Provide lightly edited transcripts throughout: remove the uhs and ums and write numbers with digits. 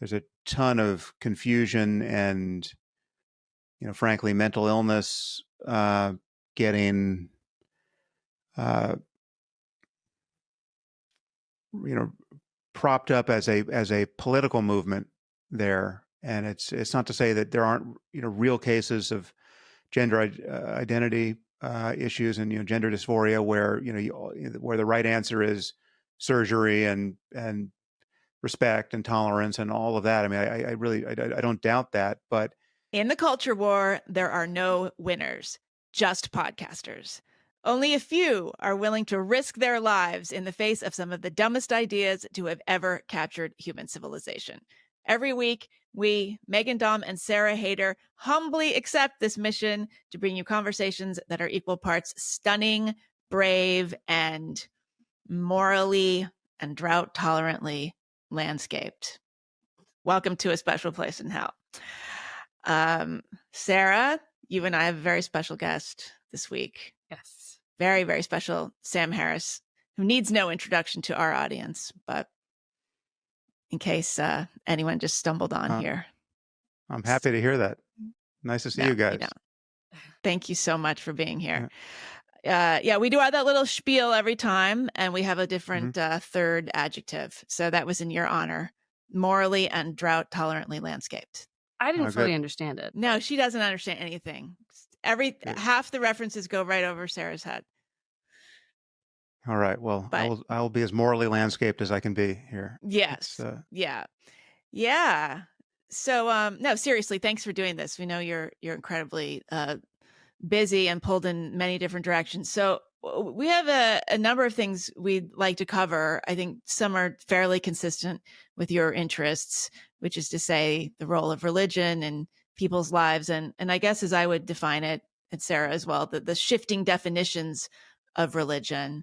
there's a ton of confusion and, frankly, mental illness getting, propped up as a political movement there. And it's not to say that there aren't, real cases of gender identity issues and gender dysphoria where where the right answer is surgery and respect and tolerance and all of that. I mean, I really don't doubt that, but in the culture war, there are no winners, just podcasters. Only a few are willing to risk their lives in the face of some of the dumbest ideas to have ever captured human civilization. Every week, we, Megan Daum and Sarah Hayter, humbly accept this mission to bring you conversations that are equal parts stunning, brave, and morally and drought-tolerantly landscaped. Welcome to A Special Place in Hell. Sarah, you and I have a very special guest this week. Yes. Very, very special, Sam Harris, who needs no introduction to our audience, but in case anyone just stumbled on here. I'm happy to hear that. Nice to see you guys. Thank you so much for being here. Yeah, we do that little spiel every time, and we have a different third adjective. So that was in your honor. Morally and drought-tolerantly landscaped. I didn't fully understand it. No, she doesn't understand anything. Half the references go right over Sarah's head. All right. Well, I'll be as morally landscaped as I can be here. Yes. Yeah. So, no, seriously, thanks for doing this. We know you're incredibly busy and pulled in many different directions. So we have a number of things we'd like to cover. I think some are fairly consistent with your interests, which is to say the role of religion in people's lives. And I guess as I would define it, and Sarah as well, the shifting definitions of religion.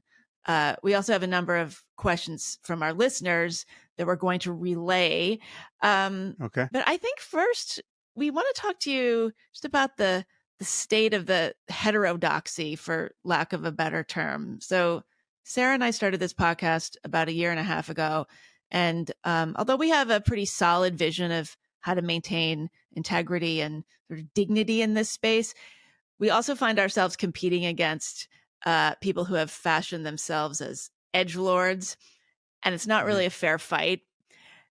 We also have a number of questions from our listeners that we're going to relay. Okay. But I think first we want to talk to you just about the state of the heterodoxy, for lack of a better term. So Sarah and I started this podcast about a year and a half ago. And although we have a pretty solid vision of how to maintain integrity and sort of dignity in this space, we also find ourselves competing against people who have fashioned themselves as edgelords, and it's not really a fair fight.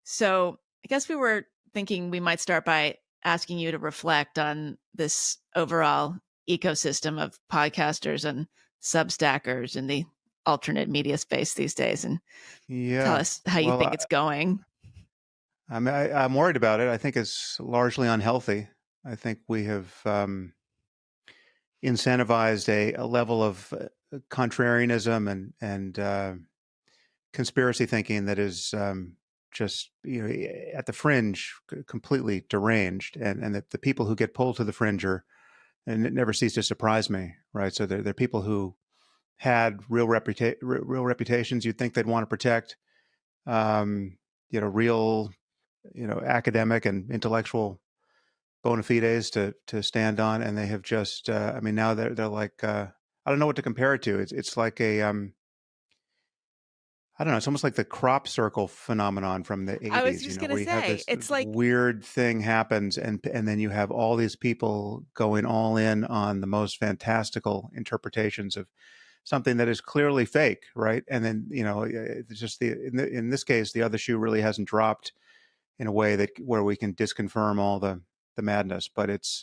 So I guess we were thinking we might start by asking you to reflect on this overall ecosystem of podcasters and substackers in the alternate media space these days, and tell us how you think it's going. I'm worried about it. I think it's largely unhealthy. I think we have incentivized a level of contrarianism and conspiracy thinking that is just at the fringe, completely deranged, and the people who get pulled to the fringe and it never ceases to surprise me, right? So they're people who had real reputations you'd think they'd want to protect, real, academic and intellectual bona fides to stand on, and they have just, now they're like, I don't know what to compare it to. It's like a, I don't know. It's almost like the crop circle phenomenon from the 80s. I was just going to say, it's like weird thing happens, and then you have all these people going all in on the most fantastical interpretations of something that is clearly fake, right? And then it's just in this case, the other shoe really hasn't dropped in a way where we can disconfirm all the madness. But it's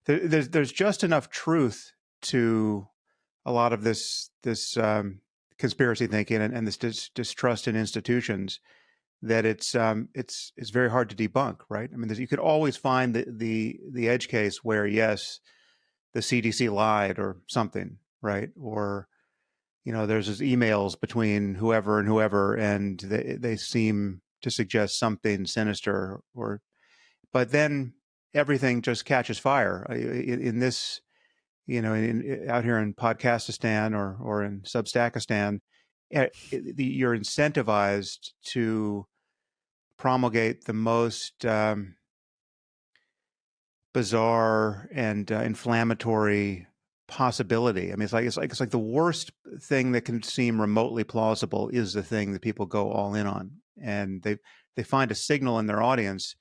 there's just enough truth to a lot of this conspiracy thinking and this distrust in institutions that it's very hard to debunk, right? I mean, you could always find the edge case where yes, the CDC lied or something, right? Or there's these emails between whoever and whoever, and they seem to suggest something sinister. But then everything just catches fire in this. Out here in Podcastistan or in Substackistan, you're incentivized to promulgate the most bizarre and inflammatory possibility. I mean, it's like the worst thing that can seem remotely plausible is the thing that people go all in on, and they find a signal in their audience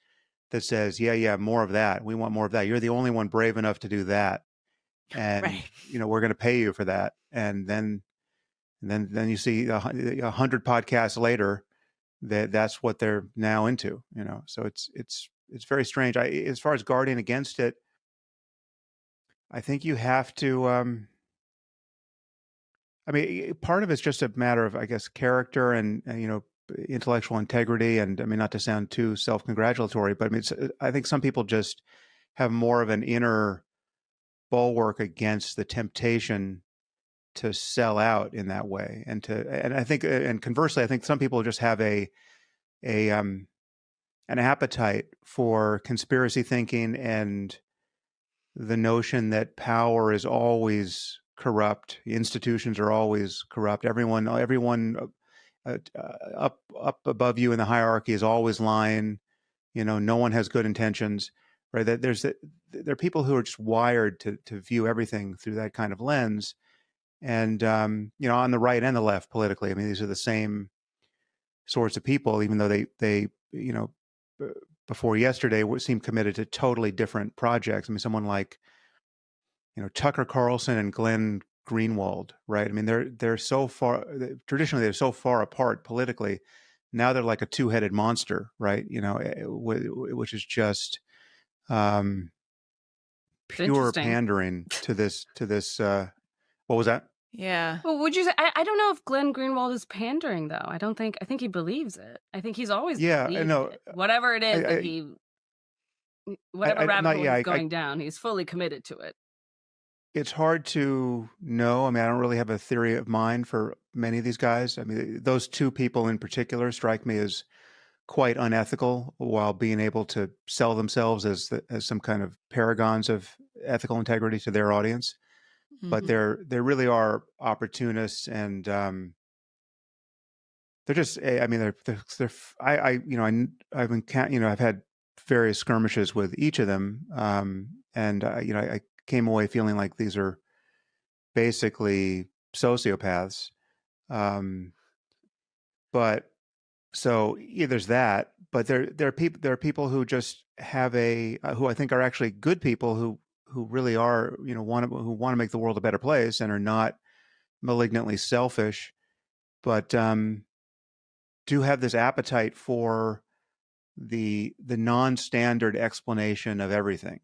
that says, yeah, more of that. We want more of that. You're the only one brave enough to do that. And, Right. we're going to pay you for that. And then you see 100 podcasts later that's what they're now into, so it's very strange. As far as guarding against it, I think you have to, I mean, part of it's just a matter of, I guess, character and intellectual integrity. And I mean, not to sound too self-congratulatory, but I mean, I think some people just have more of an inner bulwark against the temptation to sell out in that way. And I think, and conversely, I think some people just have an appetite for conspiracy thinking and the notion that power is always corrupt, institutions are always corrupt, everyone up above you in the hierarchy is always lying, no one has good intentions, right? That there are people who are just wired to view everything through that kind of lens. And on the right and the left politically, I mean, these are the same sorts of people, even though they before yesterday seemed committed to totally different projects. I mean, someone like Tucker Carlson and Glenn Greenwald, right? I mean, they're so far, traditionally they're so far apart politically. Now they're like a two-headed monster, right? Which is just pure pandering to this. What was that? Yeah. Well, would you say? I don't know if Glenn Greenwald is pandering, though. I think he believes it. I think he's always believed it. Whatever it is whatever rabbit hole he's going down, he's fully committed to it. It's hard to know. I mean, I don't really have a theory of mind for many of these guys. I mean, those two people in particular strike me as quite unethical while being able to sell themselves as some kind of paragons of ethical integrity to their audience. Mm-hmm. But they really are opportunists, and they're just. I mean, I've had various skirmishes with each of them, and I came away feeling like these are basically sociopaths. But so there's that. But there are people who just have who I think are actually good people who really are, who want to make the world a better place and are not malignantly selfish, but do have this appetite for the non-standard explanation of everything,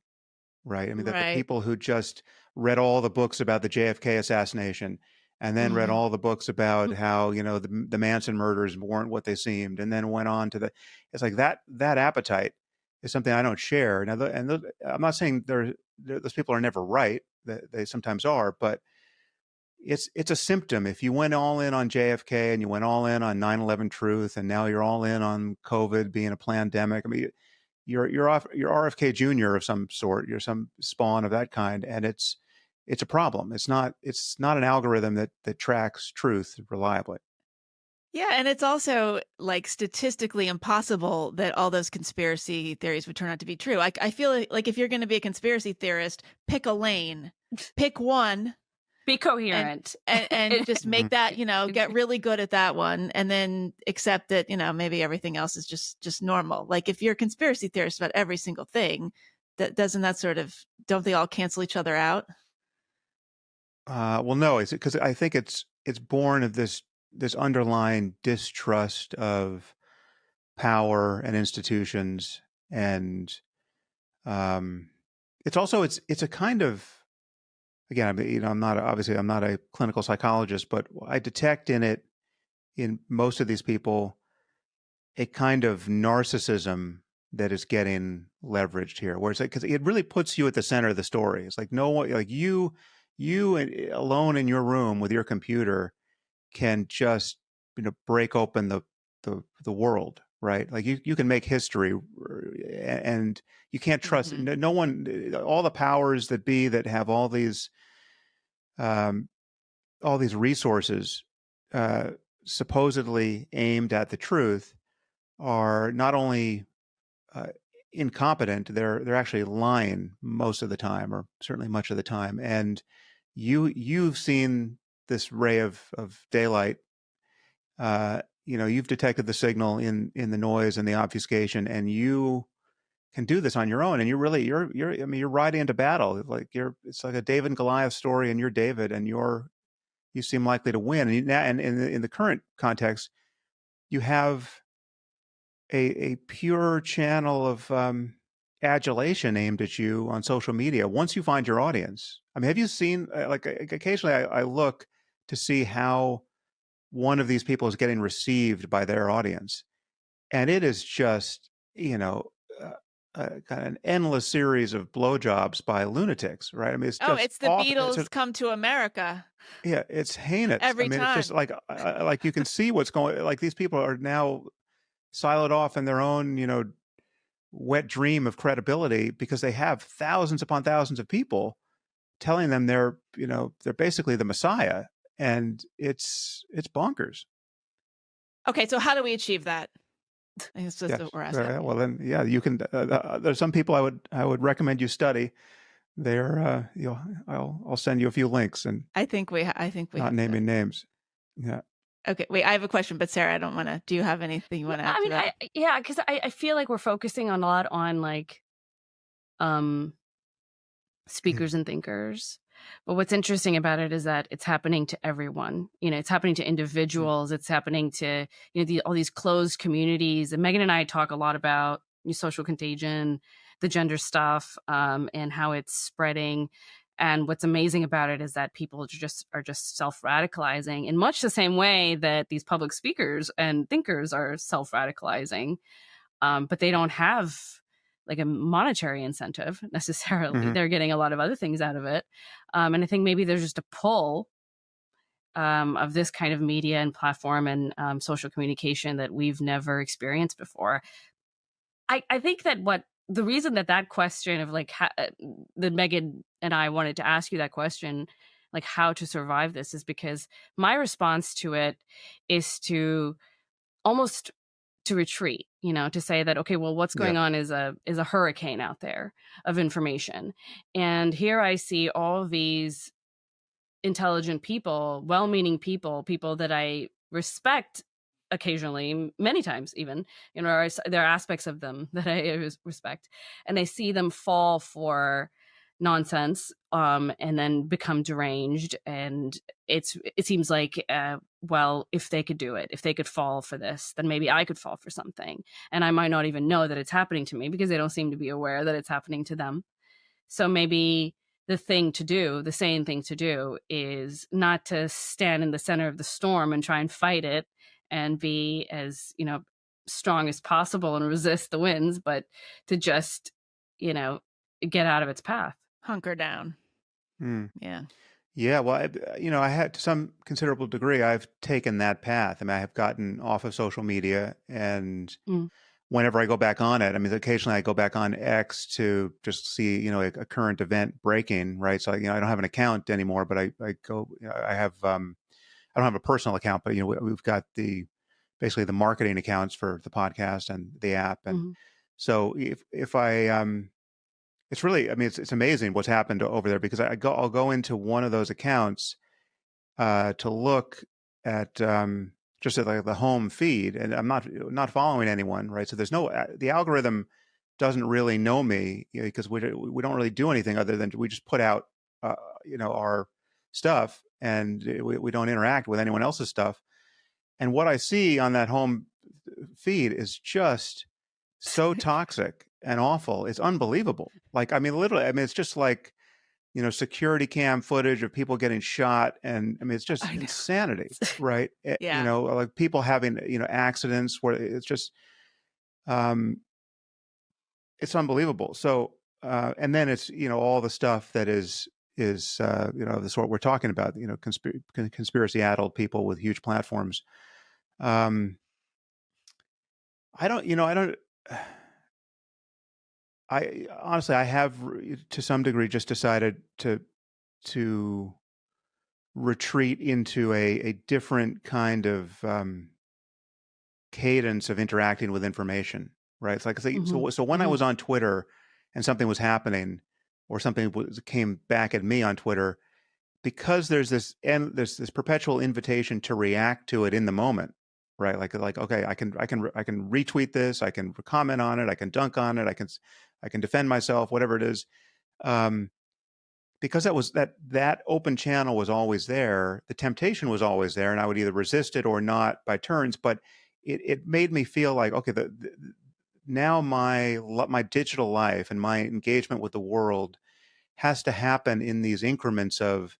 right? I mean, that the people who just read all the books about the JFK assassination and then read all the books about how, the Manson murders weren't what they seemed, and then went on to it's like that appetite is something I don't share. Now, I'm not saying those people are never right. They sometimes are, but it's a symptom. If you went all in on JFK and you went all in on 9/11 truth, and now you're all in on COVID being a pandemic, I mean, you're RFK Jr. of some sort. You're some spawn of that kind, and it's a problem. It's not an algorithm that tracks truth reliably. Yeah, and it's also like statistically impossible that all those conspiracy theories would turn out to be true. I feel like if you're going to be a conspiracy theorist, pick a lane, pick one. Be coherent and just make that, get really good at that one, and then accept that, maybe everything else is just normal. Like if you're a conspiracy theorist about every single thing, don't they all cancel each other out? Well, no, it's because I think it's born of this underlying distrust of power and institutions, and it's also it's a kind of, again, I mean, I'm not a clinical psychologist, but I detect in most of these people a kind of narcissism that is getting leveraged here, where it's like, because it really puts you at the center of the story. It's like no one, like you alone in your room with your computer can just break open the world, right? Like you can make history, and you can't trust no one. All the powers that be that have all these resources supposedly aimed at the truth are not only incompetent, they're actually lying most of the time, or certainly much of the time. And you've seen this ray of daylight you've detected the signal in the noise and the obfuscation, and you can do this on your own. And you're riding into battle. It's like a David and Goliath story, and you're David, and you seem likely to win. And in the current context, you have a pure channel of adulation aimed at you on social media. Once you find your audience, I mean, have you seen, occasionally I look to see how one of these people is getting received by their audience, and it is just, kind of an endless series of blowjobs by lunatics, right? I mean, it's just it's the Beatles come to America. Yeah, it's heinous. Every time. It's just like you can see what's going. Like, these people are now siloed off in their own, wet dream of credibility, because they have thousands upon thousands of people telling them they're basically the Messiah, and it's bonkers. Okay, so how do we achieve that? I guess that's what we're asking. Well, then, you can. There's some people I would recommend you study. I'll send you a few links, and I think we not naming names. Yeah. Okay, wait, I have a question, but Sarah, I don't want to. Do you have anything you want to add? Because I feel like we're focusing a lot on like speakers and thinkers. But what's interesting about it is that it's happening to everyone. It's happening to individuals. It's happening to all these closed communities. And Megan and I talk a lot about social contagion, the gender stuff, and how it's spreading. And what's amazing about it is that people are just self-radicalizing in much the same way that these public speakers and thinkers are self-radicalizing, but they don't have like a monetary incentive necessarily. Mm-hmm. They're getting a lot of other things out of it. And I think maybe there's just a pull of this kind of media and platform and social communication that we've never experienced before. I think that the reason that question of like that Megan and I wanted to ask you that question, like how to survive this, is because my response to it is to almost to retreat, to say that, okay, well, what's going on is a hurricane out there of information. And here I see all these intelligent people, well-meaning people that I respect occasionally, many times even, there are aspects of them that I respect, and I see them fall for nonsense and then become deranged. And it seems like, well, if they could do it, if they could fall for this, then maybe I could fall for something. And I might not even know that it's happening to me because they don't seem to be aware that it's happening to them. So maybe the sane thing to do is not to stand in the center of the storm and try and fight it and be as, strong as possible and resist the winds, but to just, get out of its path. Hunker down. Yeah. Yeah. Well, I had, to some considerable degree, I've taken that path. I mean, I have gotten off of social media, and whenever I go back on it, I mean, occasionally I go back on X to just see, a current event breaking, right? So, I don't have an account anymore, but I go, I have, I don't have a personal account, but, we've got basically the marketing accounts for the podcast and the app. And so if I, it's really, I mean, it's amazing what's happened over there, because I'll go into one of those accounts to look at just at like the home feed, and I'm not following anyone, right? So there's the algorithm doesn't really know me, because we don't really do anything other than we just put out our stuff, and we don't interact with anyone else's stuff. And what I see on that home feed is just so toxic and awful. It's unbelievable. Like, I mean, literally, I mean, it's just like, security cam footage of people getting shot. And I mean, it's just insanity, right? Yeah. Like people having, accidents where it's just, it's unbelievable. So, and then it's, all the stuff that is the sort we're talking about, conspiracy addled people with huge platforms. I honestly, I have to some degree just decided to retreat into a different kind of cadence of interacting with information, right? It's like, so when I was on Twitter and something was happening, or something came back at me on Twitter, because there's this perpetual invitation to react to it in the moment, right? Like, okay, I can retweet this, I can comment on it, I can dunk on it, I can defend myself, whatever it is. Because that open channel was always there, the temptation was always there, and I would either resist it or not by turns. But it made me feel like, okay, now my digital life and my engagement with the world has to happen in these increments of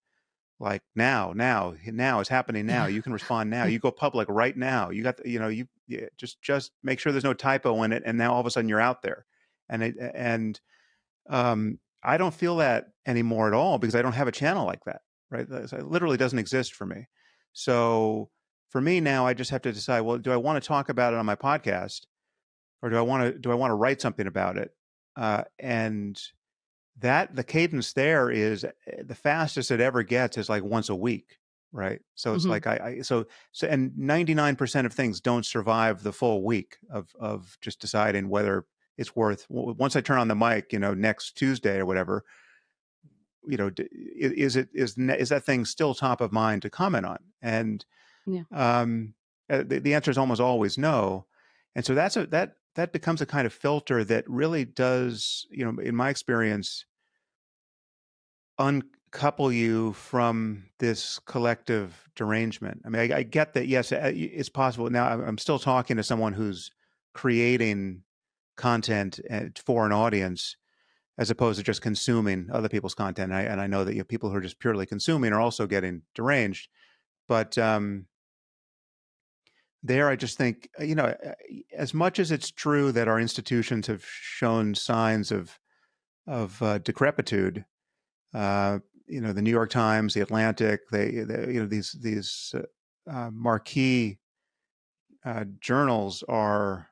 like now it's happening now. You can respond now. You go public right now. You got just make sure there's no typo in it, and now all of a sudden you're out there, and I don't feel that anymore at all because I don't have a channel like that, right? It literally doesn't exist for me. So for me now, I just have to decide, well, do I want to talk about it on my podcast, or do I want to write something about it? And that the cadence there is the fastest it ever gets is like once a week, right? So it's like so and 99% of things don't survive the full week of just deciding whether it's worth. Once I turn on the mic, next Tuesday or whatever, is that thing still top of mind to comment on? And the answer is almost always no. And so that becomes a kind of filter that really does, in my experience, uncouple you from this collective derangement. I mean, I get that, yes, it's possible. Now, I'm still talking to someone who's creating content for an audience as opposed to just consuming other people's content. And I know that people who are just purely consuming are also getting deranged. But there, I just think, as much as it's true that our institutions have shown signs of decrepitude, the New York Times, the Atlantic, these marquee journals are.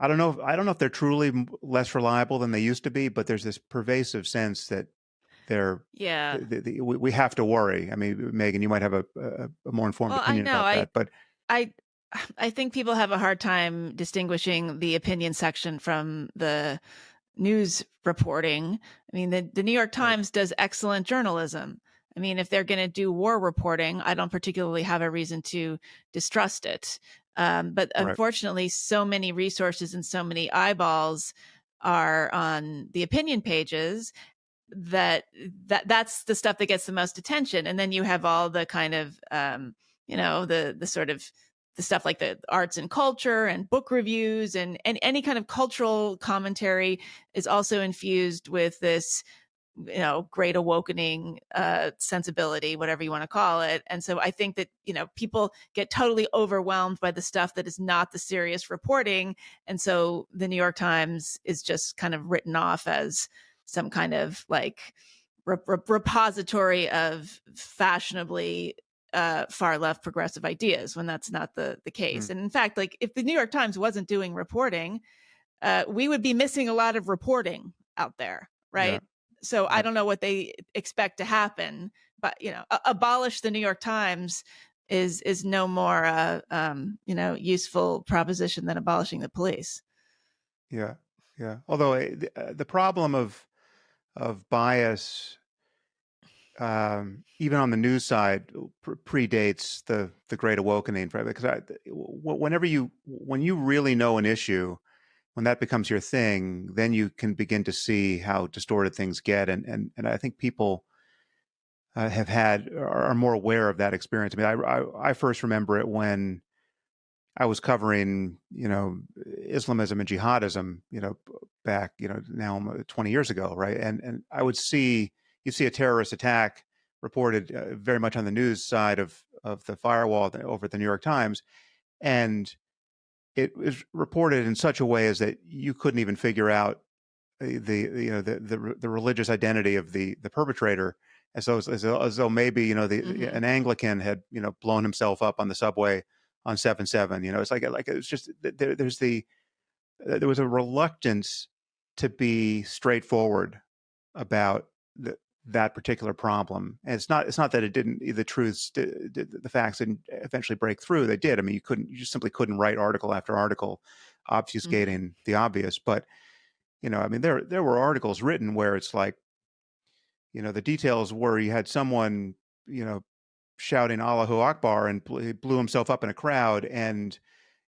I don't know if they're truly less reliable than they used to be, but there's this pervasive sense that we have to worry. I mean, Megan, you might have a more informed opinion about that, but I think people have a hard time distinguishing the opinion section from the news reporting. I mean, the New York Times does excellent journalism. I mean, if they're going to do war reporting, I don't particularly have a reason to distrust it. But unfortunately, so many resources and so many eyeballs are on the opinion pages that's the stuff that gets the most attention. And then you have all the kind of, the sort of the stuff like the arts and culture and book reviews and any kind of cultural commentary is also infused with this, great awakening sensibility, whatever you want to call it. And so I think that, people get totally overwhelmed by the stuff that is not the serious reporting. And so the New York Times is just kind of written off as some kind of like repository of fashionably far left progressive ideas, when that's not the case. And in fact, like if the New York Times wasn't doing reporting, we would be missing a lot of reporting out there, right? Yeah. So I don't know what they expect to happen, but abolish the New York Times is no more useful proposition than abolishing the police. Yeah. Although the problem of bias, even on the news side, predates the Great Awakening, right? Because when you really know an issue, when that becomes your thing, then you can begin to see how distorted things get, and I think people are more aware of that experience. I mean, I first remember it when I was covering, Islamism and jihadism, back, now 20 years ago, right? And I would see a terrorist attack reported very much on the news side of the firewall over at the New York Times, and it was reported in such a way as that you couldn't even figure out the religious identity of the perpetrator, as though maybe an Anglican had blown himself up on the subway on 7/7. It's like it's just there was a reluctance to be straightforward about that particular problem. And it's not that it didn't, the facts didn't eventually break through. They did. I mean, you just simply couldn't write article after article obfuscating the obvious. But, I mean, there were articles written where it's like, the details were you had someone, shouting Allahu Akbar and blew himself up in a crowd. And,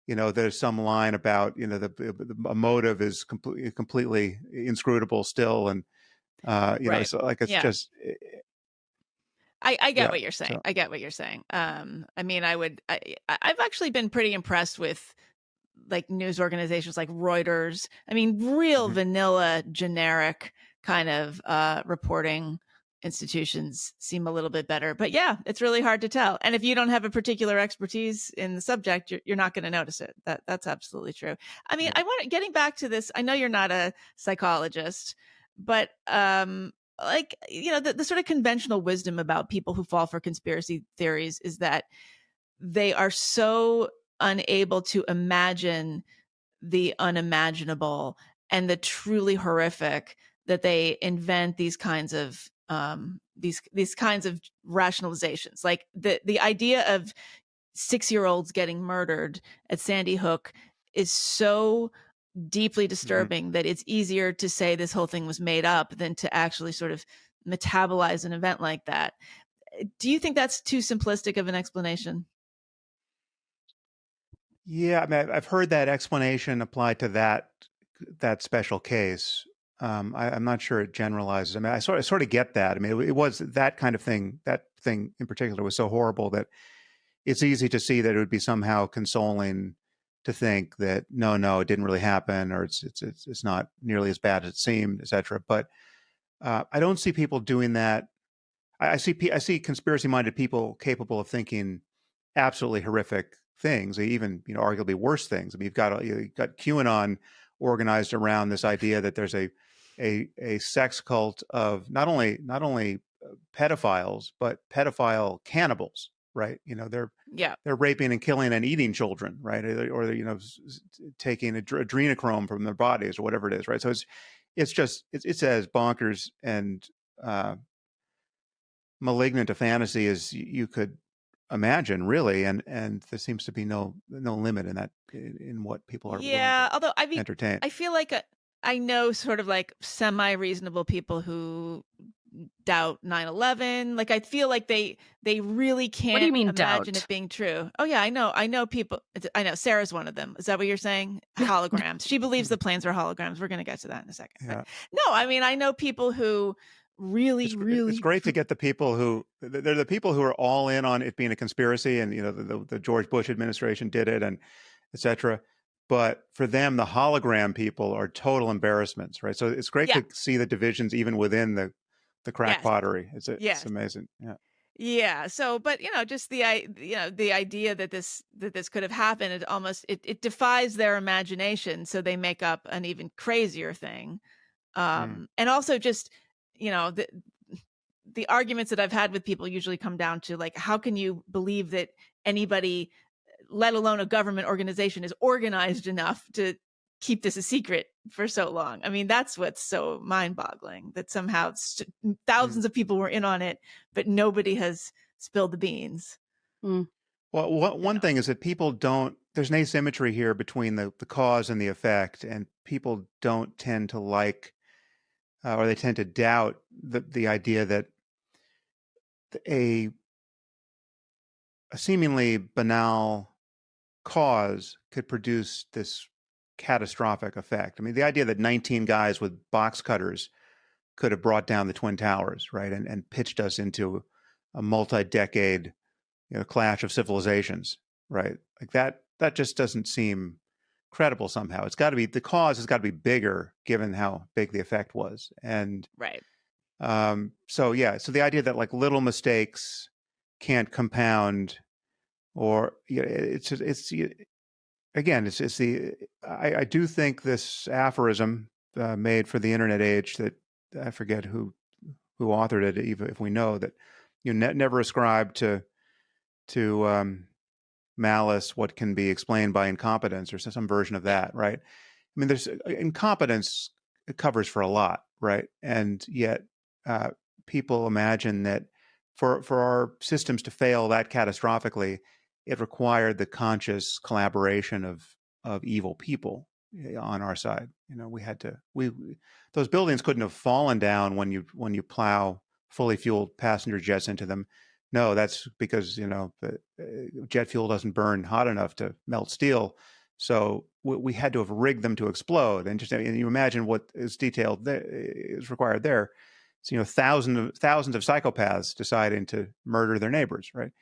there's some line about, a motive is completely inscrutable still. And, Right. so like, it's Yeah. just, I get what you're saying. I get what you're saying. I mean, I've actually been pretty impressed with like news organizations like Reuters. I mean, real vanilla, generic kind of reporting institutions seem a little bit better. But yeah, it's really hard to tell. And if you don't have a particular expertise in the subject, you're not going to notice it. That's absolutely true. I mean, getting back to this, I know you're not a psychologist, but like, the sort of conventional wisdom about people who fall for conspiracy theories is that they are so unable to imagine the unimaginable and the truly horrific that they invent these kinds of these kinds of rationalizations. Like the idea of 6-year-olds getting murdered at Sandy Hook is so deeply disturbing that it's easier to say this whole thing was made up than to actually sort of metabolize an event like that. Do you think that's too simplistic of an explanation? Yeah, I mean, I've heard that explanation applied to that special case. I'm not sure it generalizes. I mean, I sort of get that. I mean, it was that kind of thing. That thing in particular was so horrible that it's easy to see that it would be somehow consoling to think that no, it didn't really happen, or it's not nearly as bad as it seemed, etc. But I don't see people doing that. I see conspiracy-minded people capable of thinking absolutely horrific things, even arguably worse things. I mean, you've got QAnon organized around this idea that there's a sex cult of not only pedophiles but pedophile cannibals, right? They're raping and killing and eating children, right? Or taking adrenochrome from their bodies or whatever it is, right? So it's as bonkers and malignant a fantasy as you could imagine, really, and there seems to be no limit in that in what people are willing to although entertain. I feel like I know sort of like semi-reasonable people who doubt 9/11. Like I feel like they really can't What do you mean imagine doubt? It being true. Oh yeah, I know people. I know Sarah's one of them. Is that what you're saying? Holograms. She believes the planes were holograms. We're going to get to that in a second. Yeah. No, I mean, I know people who really it's great to get the people who they're the people who are all in on it being a conspiracy, and the George Bush administration did it, and etc. But for them, the hologram people are total embarrassments, right? So it's great to see the divisions even within the crack pottery. It's amazing. Yeah. So, but just the idea that this could have happened, it defies their imagination. So they make up an even crazier thing. And also just, the arguments that I've had with people usually come down to like, how can you believe that anybody, let alone a government organization, is organized enough to keep this a secret for so long? I mean, that's what's so mind-boggling, that somehow thousands of people were in on it, but nobody has spilled the beans. Well, one thing is that people don't, there's an asymmetry here between the cause and the effect, and people don't tend to like, or they tend to doubt the idea that a seemingly banal cause could produce this catastrophic effect. I mean, the idea that 19 guys with box cutters could have brought down the Twin Towers, right, and pitched us into a multi-decade clash of civilizations, right? Like that just doesn't seem credible somehow. It's got to be, the cause has got to be bigger given how big the effect was. And right. So the idea that like little mistakes can't compound, or I do think this aphorism made for the internet age, that I forget who authored it, even if we know that never ascribe to malice what can be explained by incompetence, or some version of that, right? I mean, there's incompetence, it covers for a lot, right? And yet people imagine that for our systems to fail that catastrophically, it required the conscious collaboration of evil people on our side. Those buildings couldn't have fallen down when you plow fully fueled passenger jets into them. no, that's because, jet fuel doesn't burn hot enough to melt steel. So we had to have rigged them to explode. And you imagine what is detailed there, is required there. So, thousands of psychopaths deciding to murder their neighbors, right?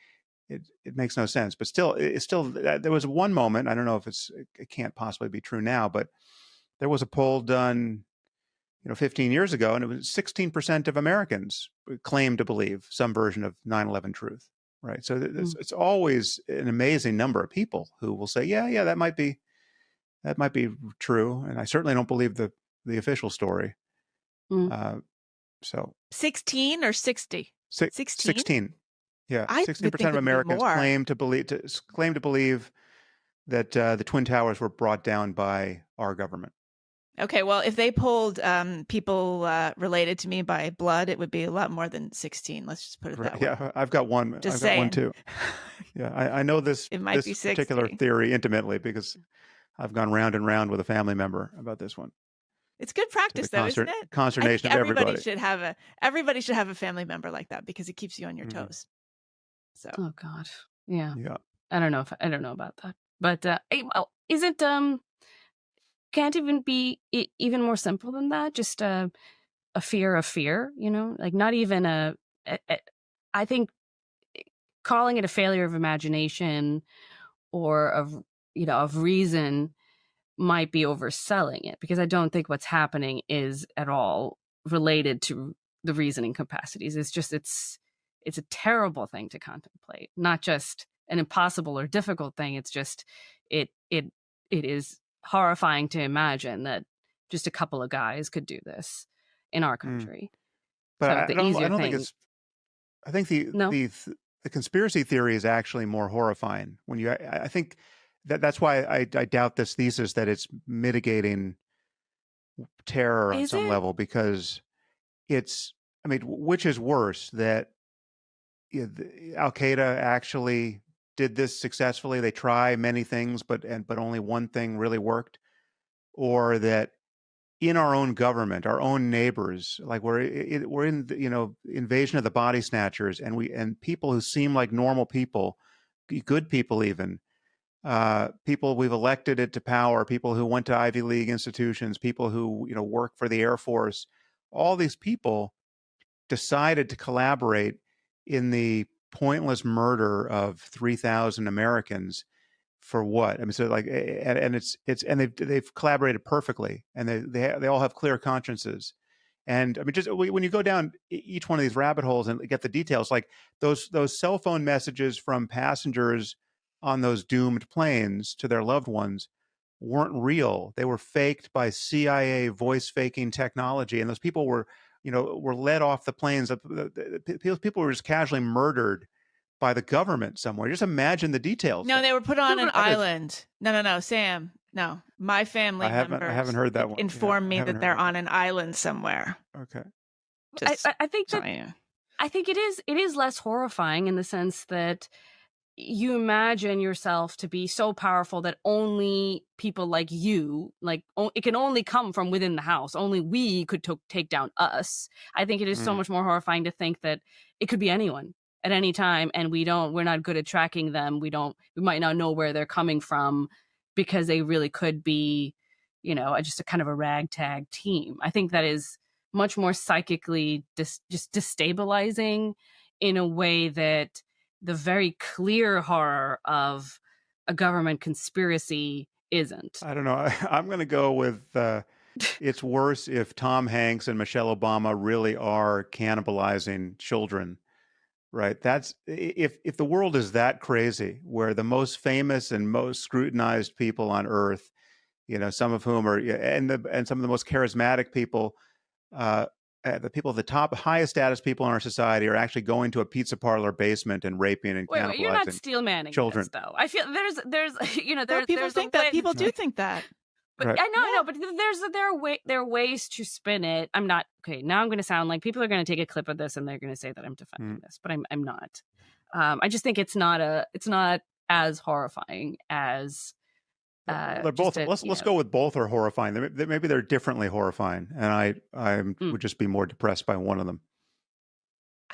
It makes no sense. But still, there was one moment, I don't know if it can't possibly be true now, but there was a poll done 15 years ago, and it was 16% of Americans claim to believe some version of 9/11 truth, right? So it's always an amazing number of people who will say, yeah, that might be true. And I certainly don't believe the official story. So 16 or 60? 16. Yeah, 16% of Americans claim to believe that the Twin Towers were brought down by our government. Okay, well, if they polled people related to me by blood, it would be a lot more than 16. Let's just put it that way. Yeah, I've got one. Just I've saying. got one too. Yeah, I know this particular theory intimately because I've gone round and round with a family member about this one. It's good practice, though, isn't it? Consternation of everybody. Everybody should have a family member like that because it keeps you on your toes. So. Oh God, yeah. Yeah. I don't know about that, but isn't can't even be even more simple than that? Just a fear of fear, like not even I think calling it a failure of imagination or of reason might be overselling it, because I don't think what's happening is at all related to the reasoning capacities. It's just it's a terrible thing to contemplate, not just an impossible or difficult thing. It's just it is horrifying to imagine that just a couple of guys could do this in our country. But I think the conspiracy theory is actually more horrifying. I think that's why I doubt this thesis that it's mitigating terror on some level, because which is worse, that Al Qaeda actually did this successfully? They try many things, but only one thing really worked, or that in our own government, our own neighbors, like we're in invasion of the body snatchers, and people who seem like normal people, good people even, people we've elected into power, people who went to Ivy League institutions, people who work for the Air Force, all these people decided to collaborate in the pointless murder of 3,000 Americans. For what? So they've collaborated perfectly, and they all have clear consciences. And just when you go down each one of these rabbit holes and get the details, like those cell phone messages from passengers on those doomed planes to their loved ones weren't real. They were faked by CIA voice faking technology, and those people were led off the planes. People were just casually murdered by the government somewhere. Just imagine the details. No, they were put on an island. No, Sam. No, my family members. I haven't heard that one. Informed me that they're on an island somewhere. Okay. I think it is less horrifying in the sense that you imagine yourself to be so powerful that only people like you, it can only come from within the house. Only we could take down us. I think it is so much more horrifying to think that it could be anyone at any time, and we're not good at tracking them. We might not know where they're coming from, because they really could be, just a kind of a ragtag team. I think that is much more psychically just destabilizing in a way that the very clear horror of a government conspiracy isn't. I don't know. I'm going to go with it's worse if Tom Hanks and Michelle Obama really are cannibalizing children. Right. That's if the world is that crazy, where the most famous and most scrutinized people on earth, some of whom are and some of the most charismatic people, the people at the top, highest status people in our society are actually going to a pizza parlor basement and raping and cannibalizing. You're not steel manning children, this, though. I feel there's people think that. People do think that. But right. I know, but there are ways to spin it. I'm not okay. Now I'm going to sound like people are going to take a clip of this and they're going to say that I'm defending this, but I'm not. I just think it's not as horrifying as. They're both. Let's go with both are horrifying. Maybe they're differently horrifying, and I would just be more depressed by one of them.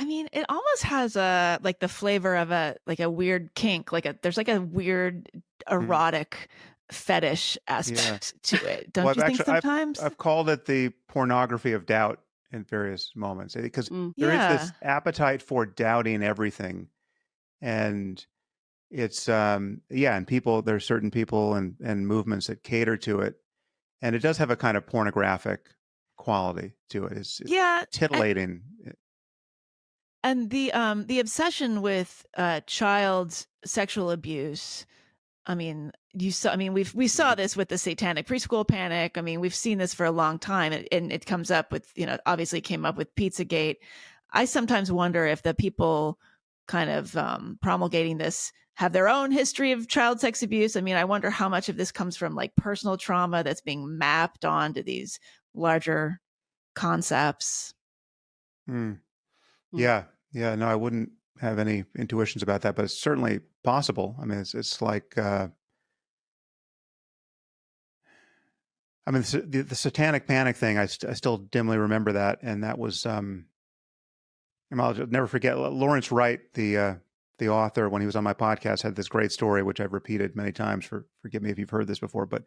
I mean, it almost has the flavor of a weird kink, there's a weird erotic fetish aspect to it. Don't you think sometimes? I've called it the pornography of doubt in various moments, because there is this appetite for doubting everything. And it's, and there's certain people and movements that cater to it. And it does have a kind of pornographic quality to it. It's titillating. And the obsession with child sexual abuse, I mean, we saw this with the satanic preschool panic. I mean, we've seen this for a long time, and it comes up with, obviously came up with Pizzagate. I sometimes wonder if the people kind of promulgating this have their own history of child sex abuse. I mean, I wonder how much of this comes from personal trauma that's being mapped onto these larger concepts. Yeah. No, I wouldn't have any intuitions about that, but it's certainly possible. I mean, it's like, the satanic panic thing, I still dimly remember that. And that was, I'll never forget, Lawrence Wright, the author, when he was on my podcast, had this great story, which I've repeated many times. Forgive me if you've heard this before, but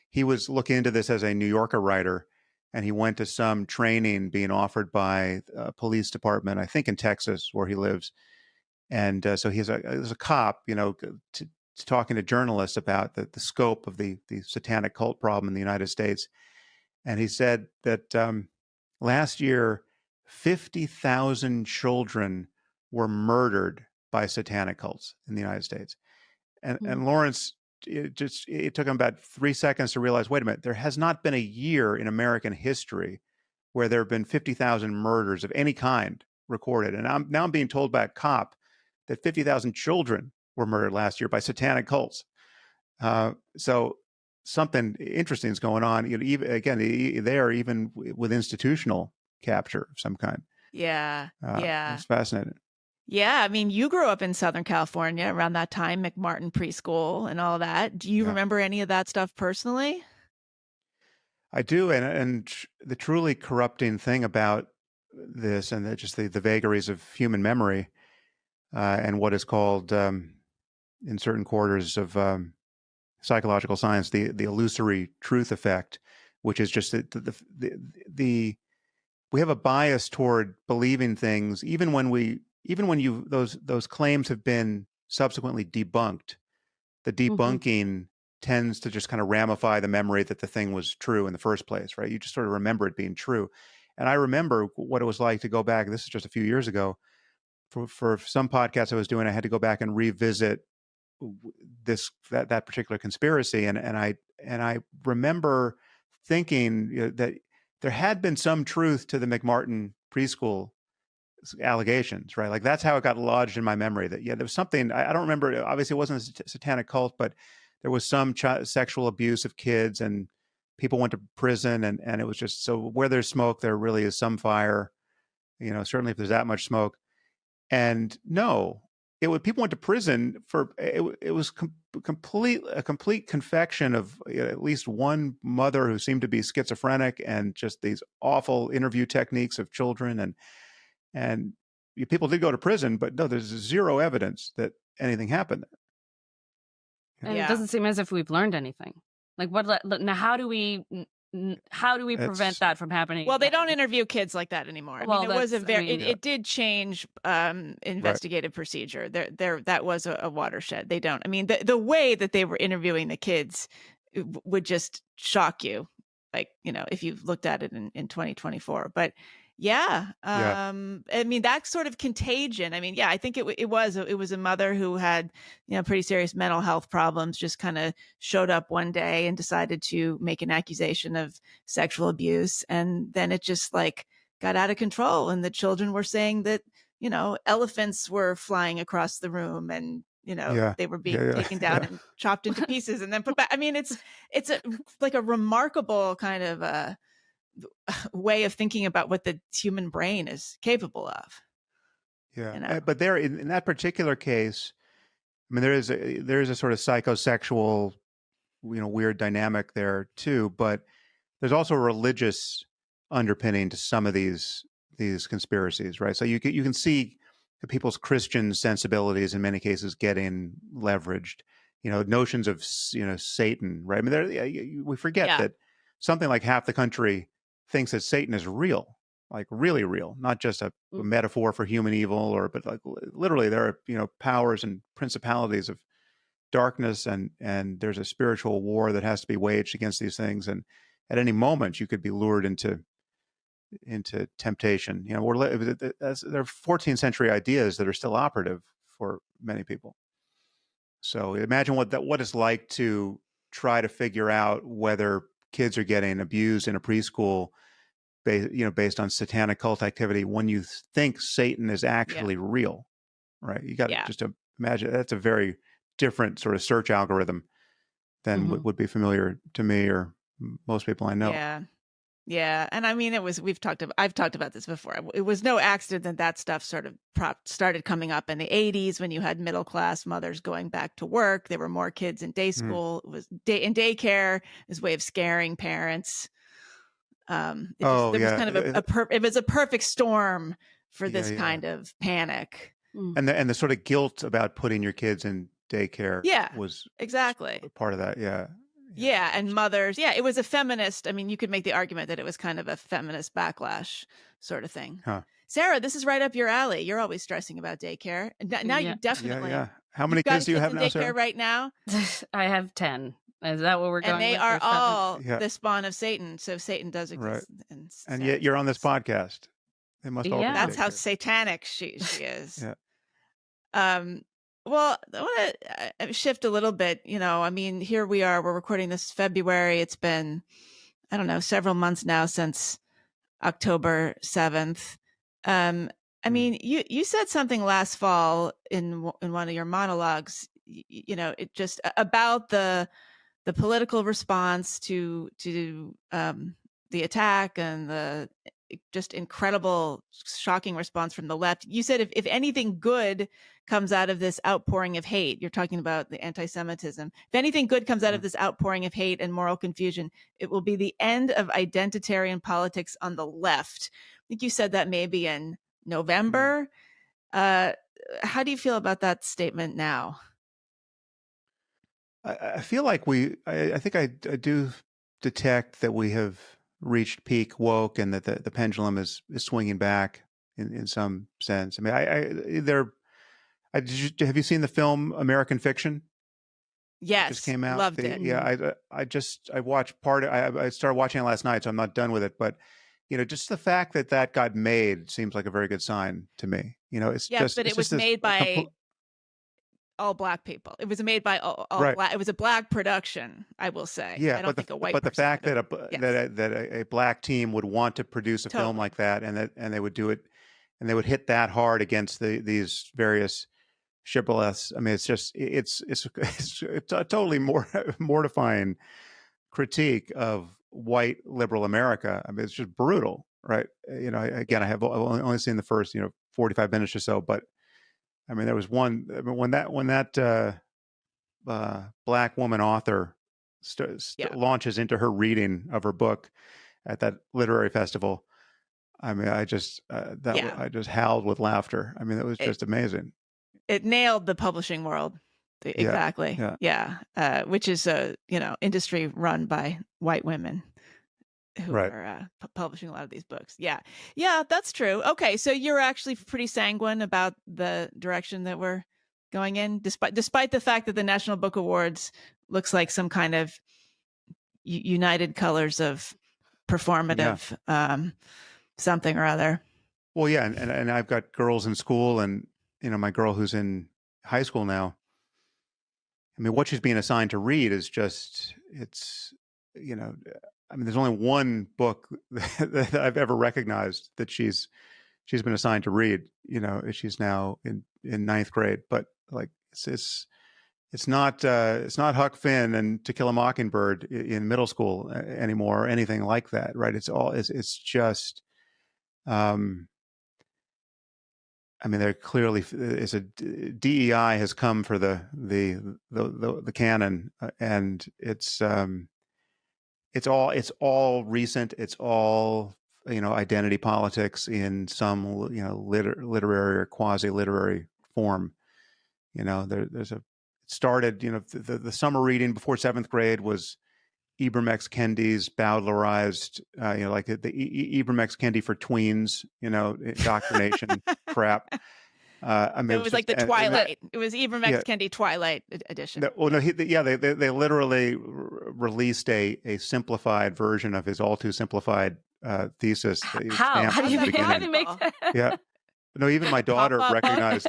he was looking into this as a New Yorker writer, and he went to some training being offered by a police department, I think in Texas, where he lives. And so he's a cop, talking to journalists about the scope of the satanic cult problem in the United States. And he said that last year, 50,000 children were murdered by satanic cults in the United States. And Lawrence, it took him about 3 seconds to realize, wait a minute, there has not been a year in American history where there have been 50,000 murders of any kind recorded. And I'm being told by a cop that 50,000 children were murdered last year by satanic cults. So something interesting is going on. Even with institutional capture of some kind. Yeah. It's fascinating. Yeah, I mean, you grew up in Southern California around that time, McMartin Preschool and all that. Do you remember any of that stuff personally? I do, and the truly corrupting thing about this, and just the vagaries of human memory, and what is called in certain quarters of psychological science the illusory truth effect, which is just the we have a bias toward believing things even when those claims have been subsequently debunked. The debunking tends to just kind of ramify the memory that the thing was true in the first place, right? You just sort of remember it being true. And I remember what it was like to go back. This is just a few years ago. For some podcasts I was doing, I had to go back and revisit that particular conspiracy, and I remember thinking that there had been some truth to the McMartin Preschool allegations, right? Like that's how it got lodged in my memory. That there was something I don't remember. Obviously, it wasn't a satanic cult, but there was some sexual abuse of kids, and people went to prison, and it was just so where there's smoke, there really is some fire. Certainly if there's that much smoke. And no, people went to prison for it was a complete confection of at least one mother who seemed to be schizophrenic, and just these awful interview techniques of children, and people did go to prison, but no, there's zero evidence that anything happened. And it doesn't seem as if we've learned anything. Like now, how do we prevent that from happening? Well, they don't interview kids like that anymore. I mean, it was it did change investigative procedure. That was a watershed. They don't. I mean, the way that they were interviewing the kids would just shock you. Like, if you've looked at it in 2024, but I mean, that sort of contagion. I mean, I think it was a mother who had, pretty serious mental health problems, just kind of showed up one day and decided to make an accusation of sexual abuse. And then it just got out of control. And the children were saying that, elephants were flying across the room, and they were being taken down and chopped into pieces and then put back. I mean, it's a remarkable kind of way of thinking about what the human brain is capable of. But there in that particular case, I mean, there is a sort of psychosexual, weird dynamic there too, but there's also a religious underpinning to some of these these conspiracies, right? So you can see people's Christian sensibilities in many cases getting leveraged. Notions of Satan, right? I mean, we forget that something like half the country thinks that Satan is real, like really real, not just a metaphor for human evil, but like literally there are powers and principalities of darkness, and there's a spiritual war that has to be waged against these things, and at any moment you could be lured into temptation. There are 14th century ideas that are still operative for many people. So imagine what it's like to try to figure out whether kids are getting abused in a preschool based on satanic cult activity when you think Satan is actually real, right? You got to just imagine that's a very different sort of search algorithm than would be familiar to me or most people I know. Yeah. And I mean, I've talked about this before. It was no accident that stuff sort of started coming up in the 80s when you had middle-class mothers going back to work. There were more kids in day school. It was in daycare as a way of scaring parents. It was a perfect storm for this kind of panic. And the sort of guilt about putting your kids in daycare was exactly part of that. Yeah, and mothers. Yeah, it was a feminist. I mean, you could make the argument that it was kind of a feminist backlash sort of thing. Huh. Sarah, this is right up your alley. You're always stressing about daycare. Now you definitely. Yeah. How many kids do you have now, Sarah? Right now? I have 10. Is that what we're going with? And they are all the spawn of Satan. So Satan does exist. Right. And yet you're on this podcast. They must all be That's how daycare. satanic she is. Well, I want to shift a little bit. I mean, here we are. We're recording this February. It's been, I don't know, several months now since October 7th. I mean, you said something last fall in one of your monologues. It just about the political response to the attack and the just incredible, shocking response from the left. You said if anything good comes out of this outpouring of hate, you're talking about the anti-Semitism. If anything good comes out of this outpouring of hate and moral confusion, it will be the end of identitarian politics on the left. I think you said that maybe in November. How do you feel about that statement now? I feel like I think I do detect that we have reached peak woke and that the pendulum is swinging back in some sense. I mean, have you seen the film American Fiction? Yes, it just came out. Loved it. Yeah, I watched part. I started watching it last night, so I'm not done with it. But just the fact that got made seems like a very good sign to me. It was made by all Black people. It was made by all right. Black. It was a Black production, I will say. Yeah, I don't think a white. But the fact that a Black team would want to produce a film like that, and they would do it, and they would hit that hard against these various shibboleths. I mean, it's a totally mortifying critique of white liberal America. I mean, it's just brutal, right? I've only seen the first 45 minutes or so, but I mean, there was one when that Black woman author launches into her reading of her book at that literary festival. I mean, I just howled with laughter. I mean, it was just amazing. It nailed the publishing world. Exactly. Yeah. Which is a industry run by white women who are publishing a lot of these books. Yeah, that's true. Okay, so you're actually pretty sanguine about the direction that we're going in, despite the fact that the National Book Awards looks like some kind of united colors of performative something or other. Well, yeah, and I've got girls in school, and my girl who's in high school now. I mean, what she's being assigned to read is just I mean, there's only one book that I've ever recognized that she's been assigned to read. She's now in ninth grade, but like it's not Huck Finn and To Kill a Mockingbird in middle school anymore or anything like that, right? It's just. I mean, there clearly is a DEI has come for the canon, and it's all recent. It's all identity politics in some, literary or quasi-literary form. It started, the summer reading before 7th grade was Ibram X. Kendi's bowdlerized, like the Ibram X. Kendi for tweens, indoctrination crap. It was like the Twilight. It was Ibram X. Kendi Twilight edition. They literally released a simplified version of his all too simplified thesis. How do you make that? Yeah. No, even my daughter recognized.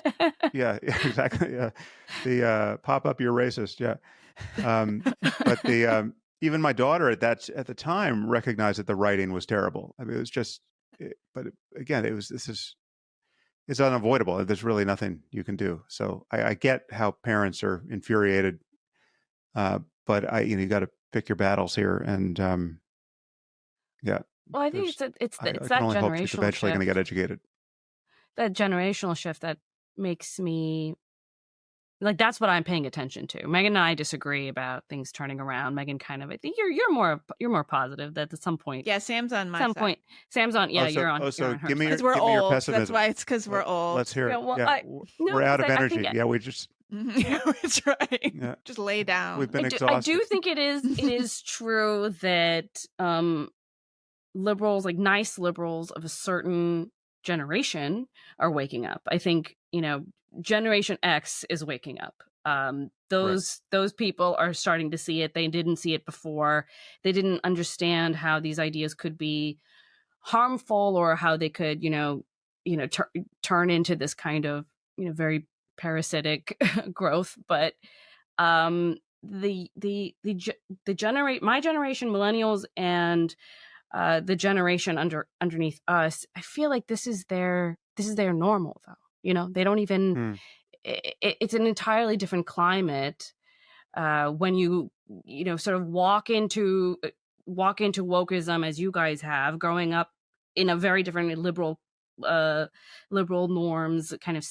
Yeah, exactly. Yeah, the pop up, you're racist. Yeah, but even my daughter at the time recognized that the writing was terrible. I mean, it was just. But again, it's unavoidable. There's really nothing you can do. So I get how parents are infuriated, but you got to pick your battles here, and yeah. Well, I think it's that generational shift. Eventually going to get educated. That generational shift that makes me like, that's what I'm paying attention to. Megan and I disagree about things turning around. Megan I think you're more positive that at some point. Yeah, Sam's on my side. Point. Sam's on. Yeah, you're on. So you're on give me your pessimism. That's why it's because we're old. Let's hear it. Yeah, well, we're out of energy. We just. Yeah, that's right. Yeah. Just lay down. We've been exhausted. I do think it is true that liberals, like nice liberals of a certain generation, are waking up. I think Generation X is waking up. Those people are starting to see it. They didn't see it before. They didn't understand how these ideas could be harmful, or how they could turn into this kind of very parasitic growth. But my generation, millennials, and the generation underneath us, I feel like this is their normal, though. They don't even. It's an entirely different climate when you sort of walk into wokeism, as you guys have, growing up in a very different liberal norms kind of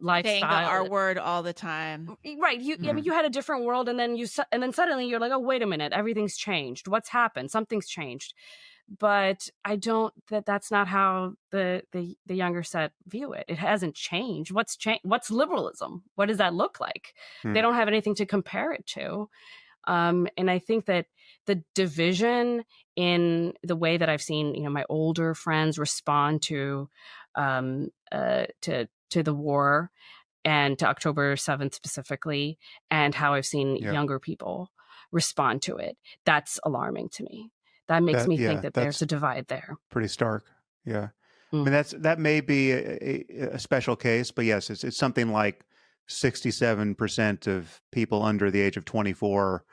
lifestyle. Saying the R word all the time, right? I mean, you had a different world, and then suddenly you're like, oh, wait a minute, everything's changed. What's happened? Something's changed. But I don't. That's not how the younger set view it. It hasn't changed. What's changed? What's liberalism? What does that look like? They don't have anything to compare it to. And I think that the division in the way that I've seen, my older friends respond to the war and to October 7th specifically, and how I've seen younger people respond to it, that's alarming to me. That makes me think that there's a divide there. Pretty stark. Yeah. I mean, that may be a special case, but yes, it's something like 67% of people under the age of 24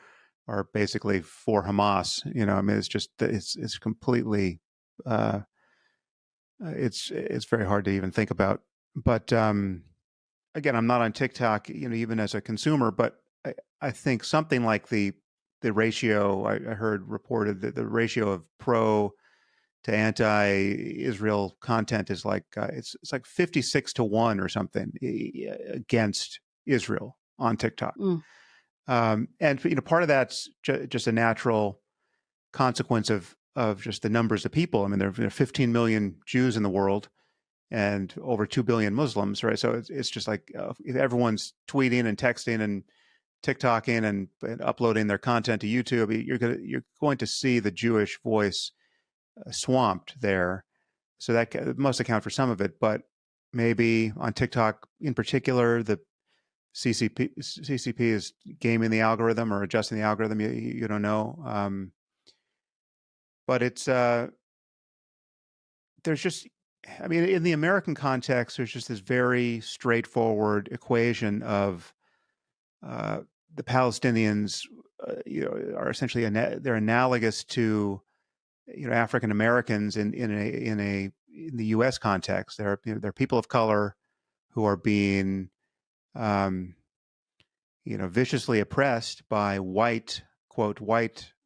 are basically for Hamas. I mean, it's completely, it's very hard to even think about. But again, I'm not on TikTok, even as a consumer, but I think something like the ratio I heard reported that the ratio of pro to anti-Israel content is like it's like 56-1 or something against Israel on TikTok. And part of that's just a natural consequence of just the numbers of people. I mean, there are 15 million Jews in the world and over 2 billion Muslims, right? So it's just like if everyone's tweeting and texting and TikToking and uploading their content to YouTube, you're going to see the Jewish voice swamped there. So that must account for some of it, but maybe on TikTok in particular, the CCP is gaming the algorithm or adjusting the algorithm. You don't know, but it's there's just, I mean, in the American context, there's just this very straightforward equation of the Palestinians, are essentially they're analogous to African Americans in the U.S. context. They're people of color who are being viciously oppressed by white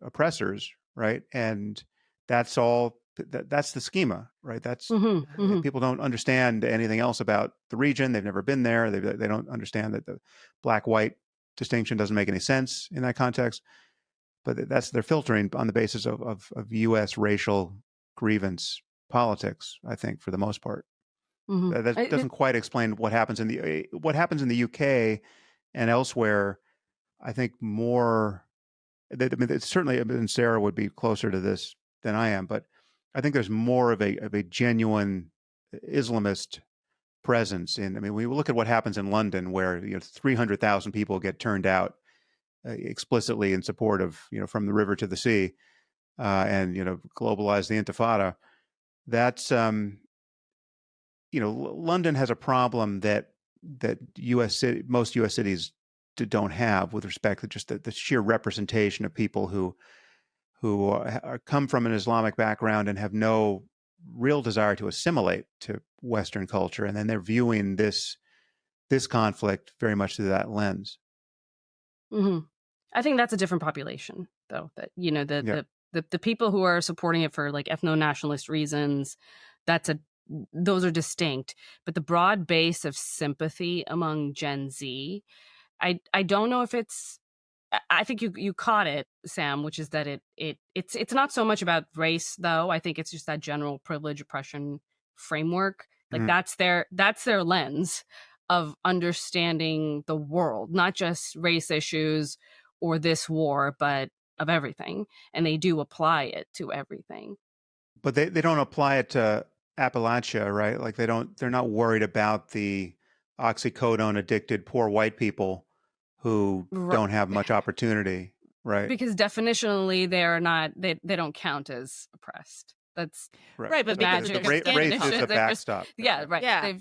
oppressors, right? And that's all. That's the schema, right? That's people don't understand anything else about the region. They've never been there. They don't understand that the black-white distinction doesn't make any sense in that context. But they're filtering on the basis of U.S. racial grievance politics, I think, for the most part. Mm-hmm. That doesn't quite explain what happens in the UK and elsewhere. I think more. I mean, it's certainly, and Sarah would be closer to this than I am, but I think there's more of a genuine Islamist presence in. I mean, we look at what happens in London, where 300,000 people get turned out explicitly in support of from the river to the sea, and globalize the Intifada. That's London has a problem that most U.S. cities don't have with respect to just the sheer representation of people who come from an Islamic background and have no real desire to assimilate to Western culture, and then they're viewing this conflict very much through that lens. Mm-hmm. I think that's a different population, though. That the people who are supporting it for like ethno-nationalist reasons, those are distinct. But the broad base of sympathy among Gen Z, I don't know if it's. I think you caught it, Sam, which is that it's not so much about race, though. I think it's just that general privilege oppression framework. Like that's their lens of understanding the world, not just race issues or this war, but of everything. And they do apply it to everything. But they don't apply it to Appalachia, right? Like they're not worried about the oxycodone addicted poor white people who don't have much opportunity, right? Because definitionally they don't count as oppressed. That's right, but race is the backstop. Yeah, right. Yeah.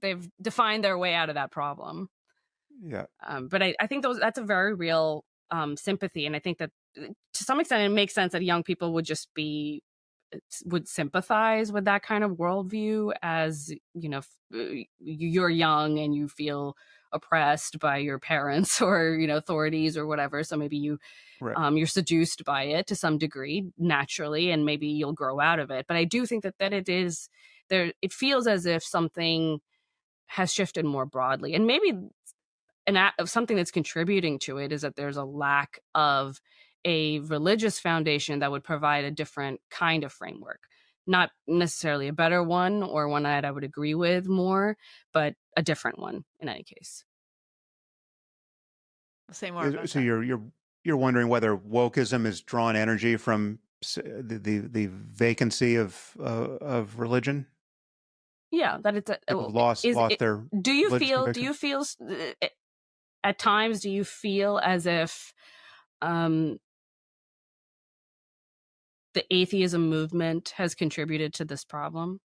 They've defined their way out of that problem. Yeah. But I think that's a very real sympathy, and I think that to some extent it makes sense that young people would sympathize with that kind of worldview, as you're young and you feel oppressed by your parents or authorities or whatever, so maybe you're seduced by it to some degree naturally, and maybe you'll grow out of it. But I do think that it is there. It feels as if something has shifted more broadly, and maybe something that's contributing to it is that there's a lack of a religious foundation that would provide a different kind of framework. Not necessarily a better one or one that I would agree with more, but a different one in any case. Say more about so that. You're wondering whether wokeism is drawn energy from the vacancy of religion? Yeah, that it's lost their. Do you feel at times? Do you feel as if the atheism movement has contributed to this problem?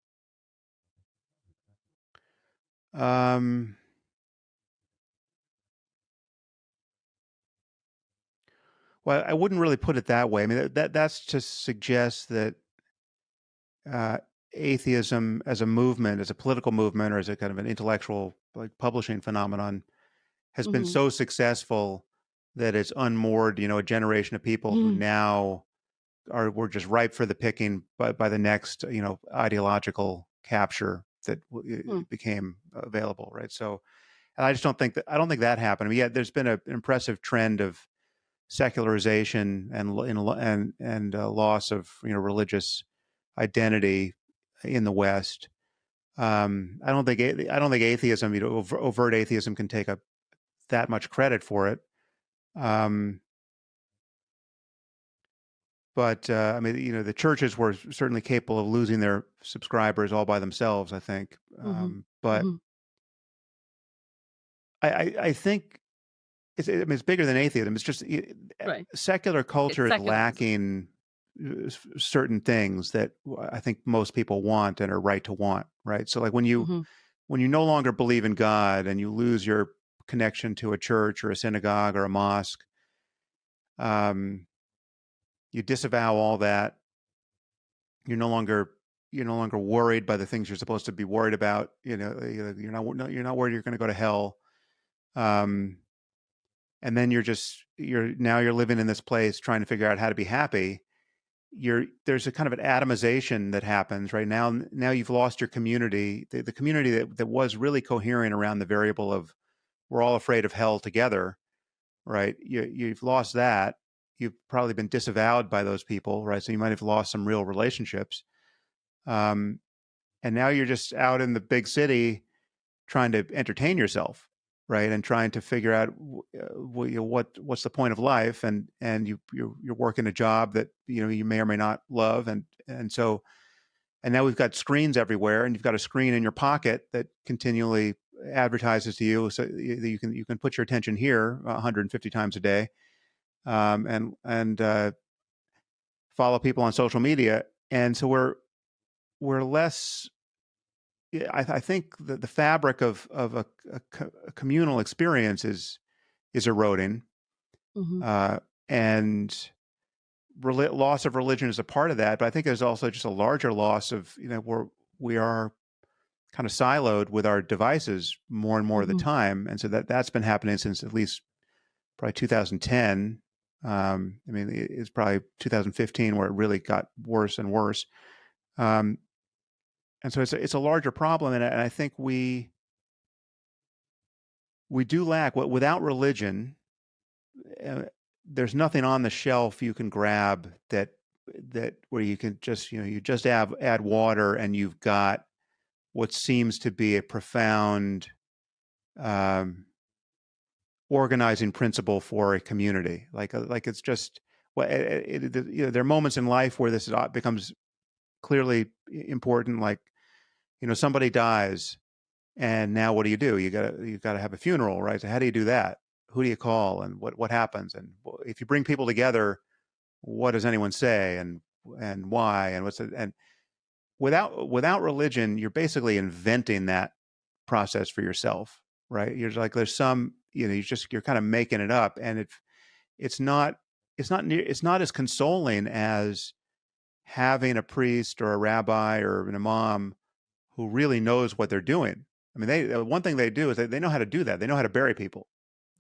Well, I wouldn't really put it that way. I mean, that's to suggest that atheism as a movement, as a political movement, or as a kind of an intellectual publishing phenomenon, has been so successful that it's unmoored, a generation of people who now were just ripe for the picking by the next, ideological capture that became available, right? So, and I just don't think that happened. I mean, yeah, there's been an impressive trend of secularization and loss of religious identity in the West. I don't think atheism, overt atheism, can take that much credit for it. But I mean, the churches were certainly capable of losing their subscribers all by themselves, I think. But I think it's bigger than atheism. It's just secular culture is lacking certain things that I think most people want and are right to want, right? So like when you no longer believe in God and you lose your connection to a church or a synagogue or a mosque, you disavow all that. You're no longer worried by the things you're supposed to be worried about. You're not worried you're going to go to hell. And then you're living in this place trying to figure out how to be happy. There's a kind of an atomization that happens right now. Now you've lost your community, the community that was really coherent around the variable of we're all afraid of hell together, right? You've lost that. You've probably been disavowed by those people, right? So you might have lost some real relationships. and now you're just out in the big city trying to entertain yourself, right? And trying to figure out what's the point of life, and you're working a job that you may or may not love, and now we've got screens everywhere, and you've got a screen in your pocket that continually advertises to you, so you can put your attention here 150 times a day, and follow people on social media, and so we're less. I think that the fabric of a communal experience is eroding, and loss of religion is a part of that. But I think there's also just a larger loss of we are kind of siloed with our devices more and more of the time, and so that's been happening since at least probably 2010. I mean, it's probably 2015 where it really got worse and worse. And so it's a larger problem, and I think we do lack without religion. There's nothing on the shelf you can grab that where you can just you just add water and you've got what seems to be a profound organizing principle for a community. Like it's just there are moments in life where this becomes clearly important, like somebody dies, and now what do? You gotta have a funeral, right? So how do you do that? Who do you call, and what happens? And if you bring people together, what does anyone say, and why, and and without religion, you're basically inventing that process for yourself, right? You're like, there's some, you're kind of making it up, and it's not as consoling as having a priest or a rabbi or an imam who really knows what they're doing. I mean, one thing they do is they know how to do that. They know how to bury people.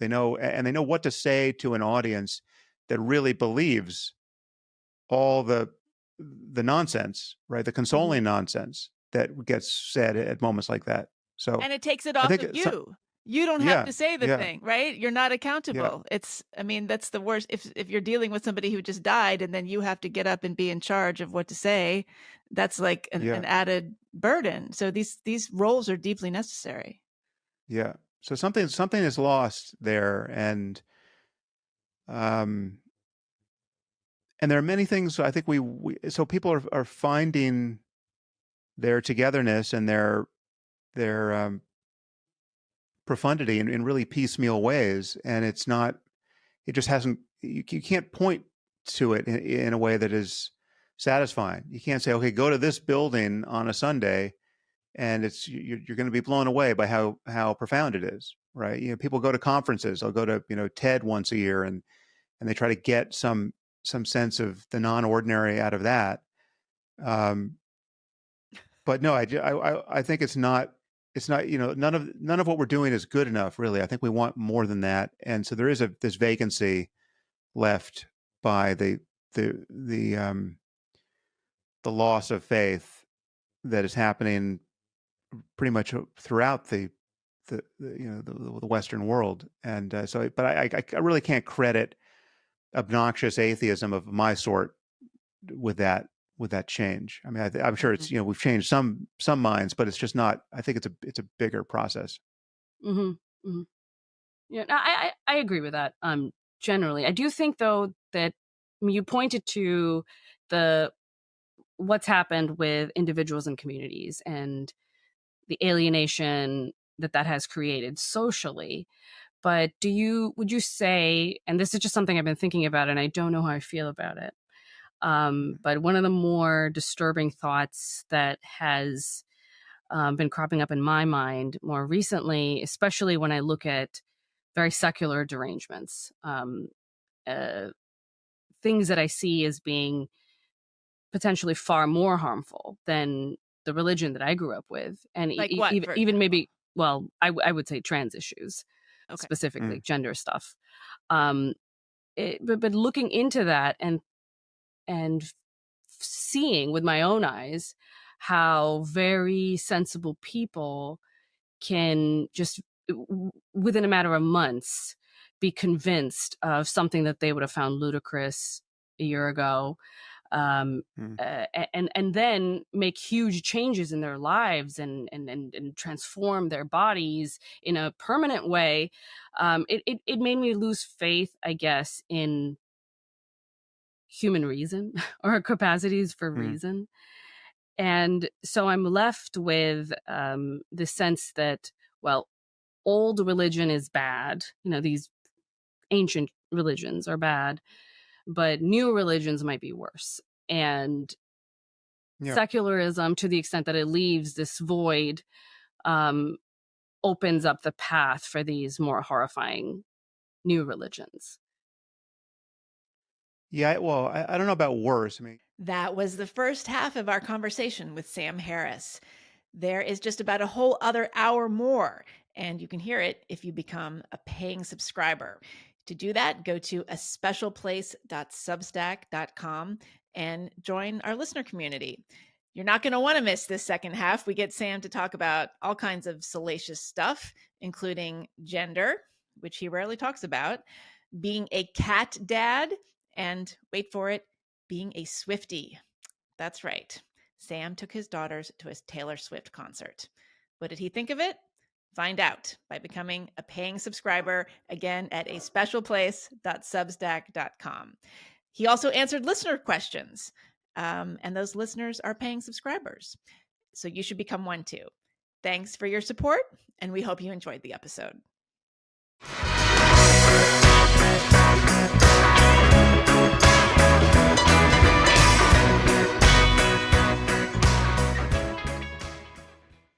They know what to say to an audience that really believes all the nonsense, right? The consoling nonsense that gets said at moments like that. So, and it takes it off of you. You don't have to say the thing, right? You're not accountable. Yeah. That's the worst. If you're dealing with somebody who just died and then you have to get up and be in charge of what to say, that's like an added burden. So these roles are deeply necessary. Yeah. So something is lost there, and there are many things. I think so people are finding their togetherness and their profundity in really piecemeal ways, and it just hasn't. You can't point to it in a way that is satisfying. You can't say, okay, go to this building on a Sunday, and you're going to be blown away by how profound it is, right? People go to conferences. They'll go to TED once a year, and they try to get some sense of the non-ordinary out of that. But no, I think it's not none of what we're doing is good enough, really. I think we want more than that, and so there is this vacancy left by the loss of faith that is happening pretty much throughout the Western world, and but I really can't credit obnoxious atheism of my sort with that change. I mean, I'm sure it's we've changed some minds, but it's just not. I think it's a bigger process. Mm-hmm. Mm-hmm. Yeah, I agree with that. Generally, I do think though that you pointed to what's happened with individuals and communities and the alienation that has created socially. But would you say, and this is just something I've been thinking about and I don't know how I feel about it, but one of the more disturbing thoughts that has been cropping up in my mind more recently, especially when I look at very secular derangements, things that I see as being potentially far more harmful than the religion that I grew up with. And like what, even maybe, well, I would say trans issues, specifically gender stuff. But looking into that and seeing with my own eyes how very sensible people can just within a matter of months be convinced of something that they would have found ludicrous a year ago, and then make huge changes in their lives and transform their bodies in a permanent way. It made me lose faith, I guess, in human reason or capacities for reason. And so I'm left with the sense that, well, old religion is bad. These ancient religions are bad, but new religions might be worse. And secularism, to the extent that it leaves this void, opens up the path for these more horrifying new religions. Yeah, well, I don't know about worse. That was the first half of our conversation with Sam Harris. There is just about a whole other hour more, and you can hear it if you become a paying subscriber. To do that, go to aspecialplace.substack.com and join our listener community. You're not going to want to miss this second half. We get Sam to talk about all kinds of salacious stuff, including gender, which he rarely talks about, being a cat dad, and wait for it, being a Swiftie. That's right. Sam took his daughters to a Taylor Swift concert. What did he think of it? Find out by becoming a paying subscriber, again at aspecialplace.substack.com. He also answered listener questions, and those listeners are paying subscribers. So you should become one too. Thanks for your support, and we hope you enjoyed the episode.